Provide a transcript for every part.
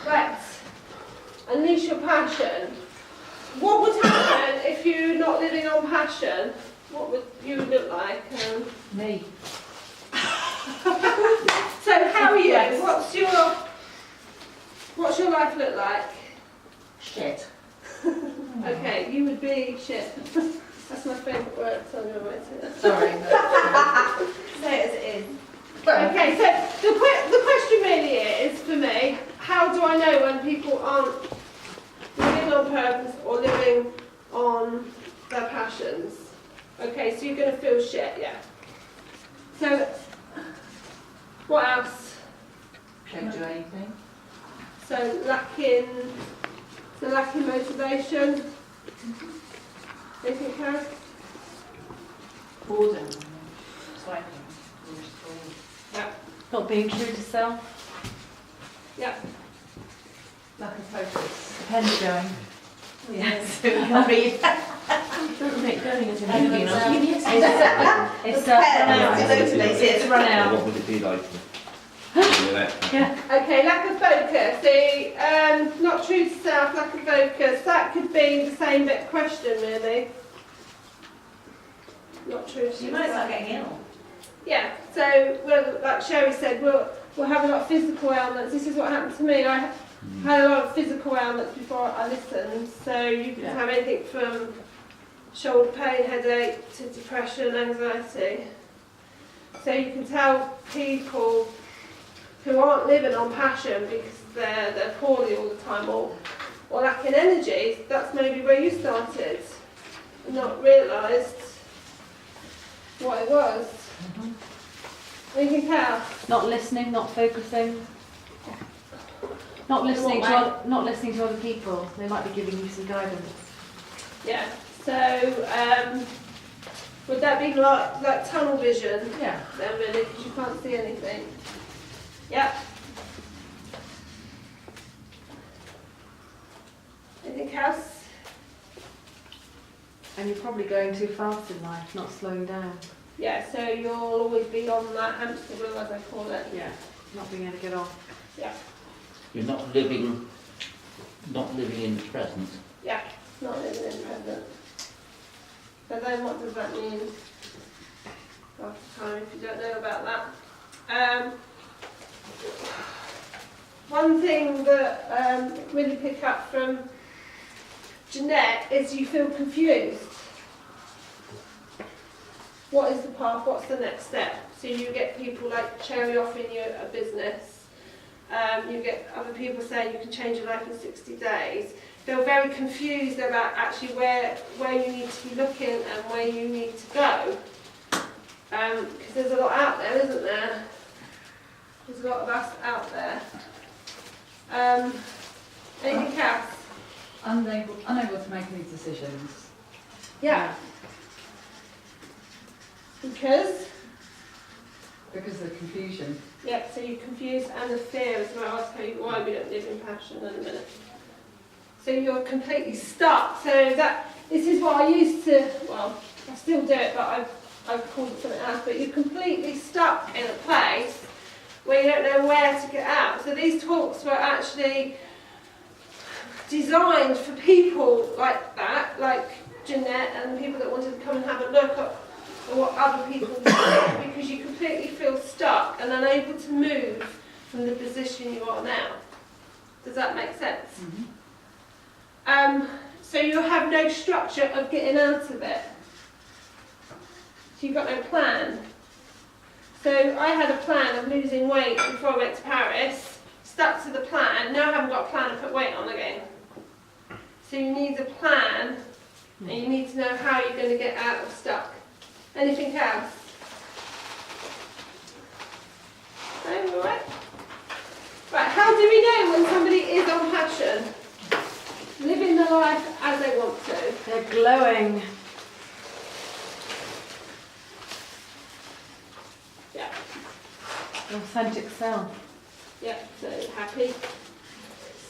Right, unleash your passion. What would happen if you're not living on passion? What would you look like? Me. So how are you? Yes. What's your life look like? Shit. Okay, you would be shit. That's my favourite word, so I'm going to write it. Sorry. Say it as it is. Okay, so the question really is, for me, how do I know when people aren't living on purpose or living on their passions? Okay, so you're going to feel shit, yeah. So, what else? Don't do anything. So lacking motivation. Anything else? Boredom. Swiping. Yeah. Not being true to self. Yeah. Lack of focus. Pen's going. Yes. I mean, Don't make going as a it's run out. What would it be like? Yeah. Okay, lack of focus. The not true to self, lack of focus. That could be the same bit question, really. Not true to You might start self. getting ill. Yeah. So, well, like Sherry said, we'll have a lot of physical ailments. This is what happened to me. I had a lot of physical ailments before I listened. So you can have anything from shoulder pain, headache, to depression, anxiety. So you can tell people who aren't living on passion because they're poorly all the time or lacking energy. That's maybe where you started and not realised what it was. Anything else? Not listening, not focusing. Not listening to other people. They might be giving you some guidance. Yeah. So would that be like tunnel vision? Yeah. Then really, because you can't see anything. Yep. Anything else? And you're probably going too fast in life, not slowing down. Yeah, so you'll always be on that hamster wheel, as I call it. Yeah. Not being able to get off. Yeah, You're not living in the present. yeah, not living in the present. So then what does that mean? After time, if you don't know about that. One thing that really pick up from Jeanette is you feel confused. What is the path? What's the next step? So you get people like Cherry offering you a business. You get other people saying you can change your life in 60 days. Feel very confused about actually where you need to be looking and where you need to go. Because there's a lot out there, isn't there? There's a lot of us out there. Anything else? Unable to make any decisions. Yeah. Because Because of confusion. Yep, so you're confused and the fear as well. I'll tell you why we don't live in passion in a minute. So you're completely stuck. So this is what I used to, well, I still do it, but I've called it something else, but you're completely stuck in a place where you don't know where to get out. So these talks were actually designed for people like that, like Jeanette and people that wanted to come and have a look at what other people do, because you completely feel stuck and unable to move from the position you are now. Does that make sense? Mm-hmm. So you have no structure of getting out of it. So you've got no plan. So I had a plan of losing weight before I went to Paris, stuck to the plan, now I haven't got a plan to put weight on again. So you need a plan and you need to know how you're going to get out of stuck. Anything else? No, all right. Right, how do we know when somebody is on passion? Living their life as they want to. They're glowing. Yeah, Authentic self. yeah, so happy.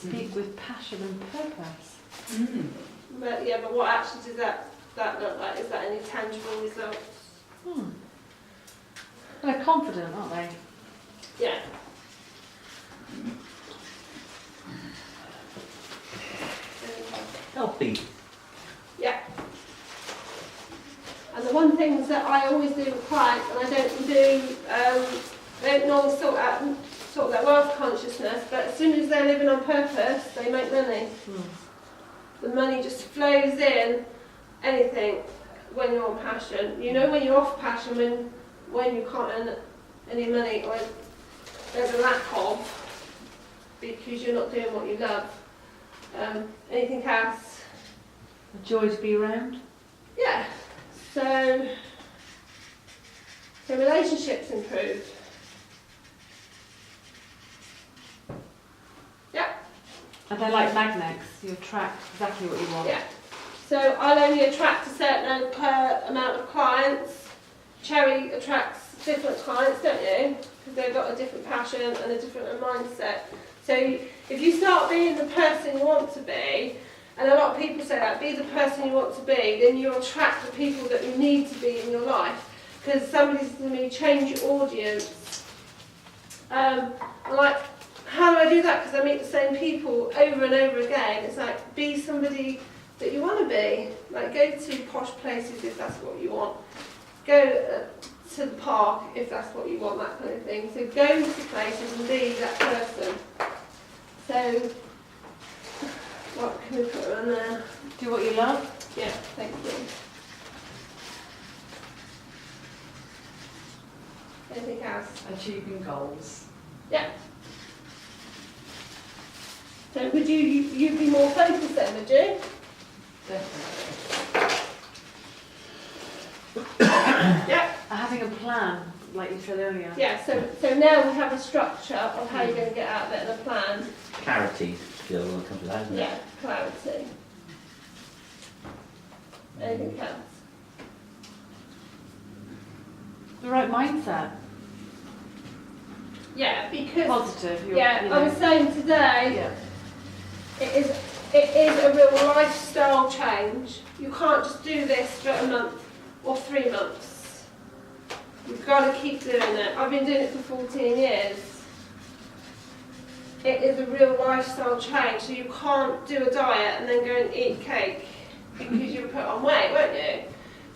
Speak with passion and purpose. Mm. But what actually does that look like? Is that any tangible results? They're confident, aren't they? Yeah. copy. Yeah. And the one thing that I always do with clients, and I don't normally sort their wealth consciousness, but as soon as they're living on purpose, they make money. The money just flows in, anything, when you're on passion. You know when you're off passion, when you can't earn any money, or there's a lack of, because you're not doing what you love. Anything else? A joy to be around. Yeah. So relationships improve. Yeah. And they're like magnets, you attract exactly what you want. Yeah. So I'll only attract a certain amount of clients. Cherry attracts different clients, don't you? Because they've got a different passion and a different mindset. So if you start being the person you want to be, and a lot of people say that, be the person you want to be, then you attract the people that you need to be in your life. Because somebody's going to change your audience. I'm like, how do I do that? Because I meet the same people over and over again. It's like, be somebody that you want to be. Like, go to posh places if that's what you want. Go to the park if that's what you want, that kind of thing. So go to places and be that person. So, what can we put on there? Do what you love. Yeah, thank you. Anything else? Achieving goals. Yeah. So would you be more focused then, would you? Definitely. Yeah. Having a plan, like you said earlier. Yeah, so now we have a structure of how you're going to get out of it and a plan. Clarity still when it comes to that, isn't it? Yeah, clarity. Anything else? The right mindset. Yeah, because Positive. yeah, I was saying today, Yeah. it is a real lifestyle change. You can't just do this for a month or 3 months. You've got to keep doing it. I've been doing it for 14 years. It is a real lifestyle change, so you can't do a diet and then go and eat cake because you'll put on weight, won't you?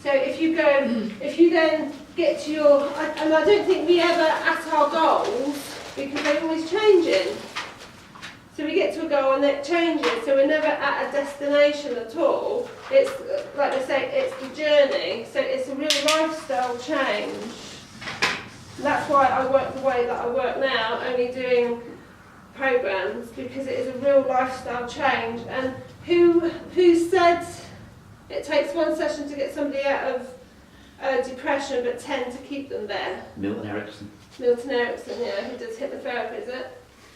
So if you then get to your, and I don't think we ever at our goals because they're always changing. So we get to a goal and it changes, so we're never at a destination at all. It's, like they say, it's the journey, so it's a real lifestyle change. And that's why I work the way that I work now, only doing programs, because it is a real lifestyle change. And who said it takes 1 session to get somebody out of depression, but 10 to keep them there? Milton Erickson. Milton Erickson, yeah, who does hypnotherapy, is it?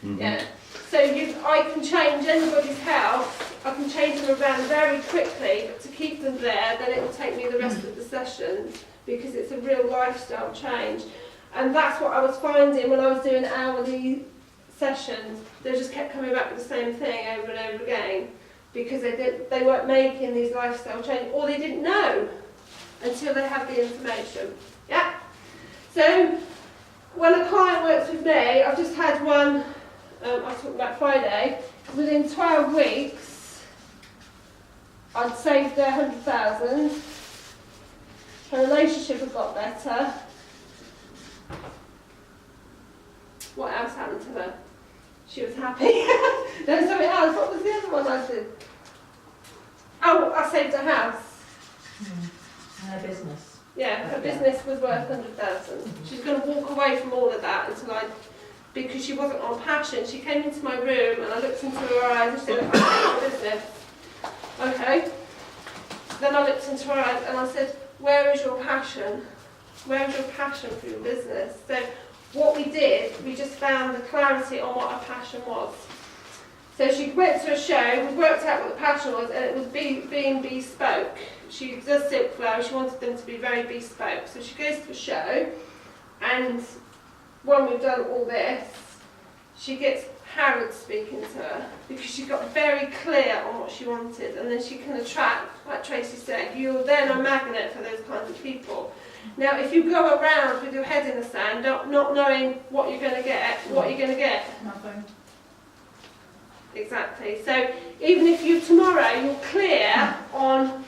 Mhm. Yeah. So I can change anybody's health, I can change them around very quickly, but to keep them there, then it will take me the rest of the sessions, because it's a real lifestyle change. And that's what I was finding when I was doing hourly sessions. They just kept coming back with the same thing over and over again, because they weren't making these lifestyle changes, or they didn't know until they had the information. Yeah. So when a client works with me, I've just had one. I was talking about Friday. Within 12 weeks, I'd saved her 100,000. Her relationship had got better. What else happened to her? She was happy. Then something else. What was the other one I did? Oh, I saved her house. And her business. Yeah, her business was worth 100,000. She's going to walk away from all of that because she wasn't on passion. She came into my room and I looked into her eyes and she said, I hate my business. Okay. Then I looked into her eyes and I said, where is your passion? Where is your passion for your business? So what we did, we just found the clarity on what her passion was. So she went to a show, we worked out what the passion was, and it was being bespoke. She does silk flowers, she wanted them to be very bespoke. So she goes to a show, and when we've done all this, she gets Harrod speaking to her, because she got very clear on what she wanted, and then she can attract, like Tracy said, you're then a magnet for those kinds of people. Now, if you go around with your head in the sand, not knowing what you're going to get, what are you going to get? Nothing. exactly. So even if you're clear on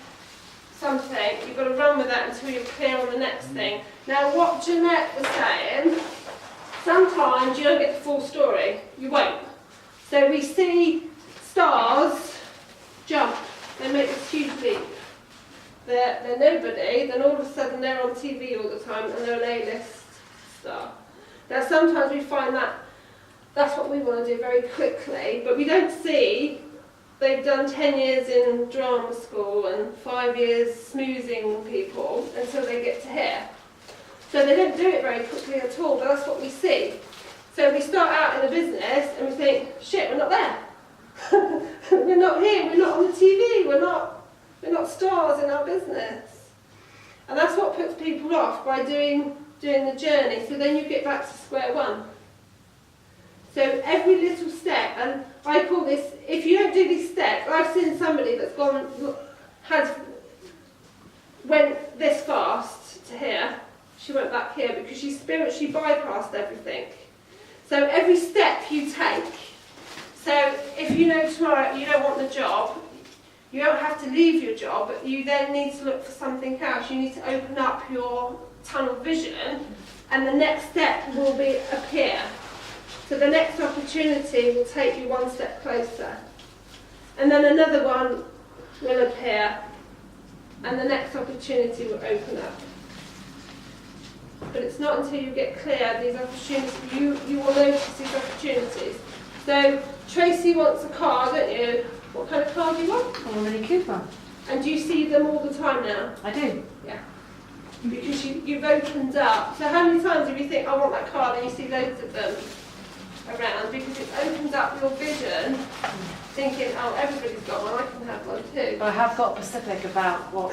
something, you've got to run with that until you're clear on the next thing. Now what Jeanette was saying, sometimes you don't get the full story. You won't. So we see stars jump. They make this huge leap. They're nobody, then all of a sudden they're on TV all the time and they're an A-list star. Now sometimes we find that that's what we want to do very quickly, but we don't see they've done 10 years in drama school and 5 years smoozing people until they get to here. So they don't do it very quickly at all, but that's what we see. So we start out in a business and we think, shit, we're not there. We're not here, we're not on the TV, we're not stars in our business. And that's what puts people off by doing the journey. So then you get back to square one. So every little step, and I call this, if you don't do these steps, I've seen somebody that's went this fast to here, she went back here because she spiritually bypassed everything. So every step you take, so if you know tomorrow you don't want the job, you don't have to leave your job, but you then need to look for something else. You need to open up your tunnel vision, and the next step will be appear. So the next opportunity will take you one step closer. And then another one will appear, and the next opportunity will open up. But it's not until you get clear these opportunities, you will notice these opportunities. So Tracy wants a car, don't you? What kind of car do you want? I'm a Mini Cooper. And do you see them all the time now? I do. Yeah. Because you've opened up. So how many times do you think, I want that car, then you see loads of them around? Because it opens up your vision, thinking, oh, everybody's got one, I can have one too. But I have got specific about what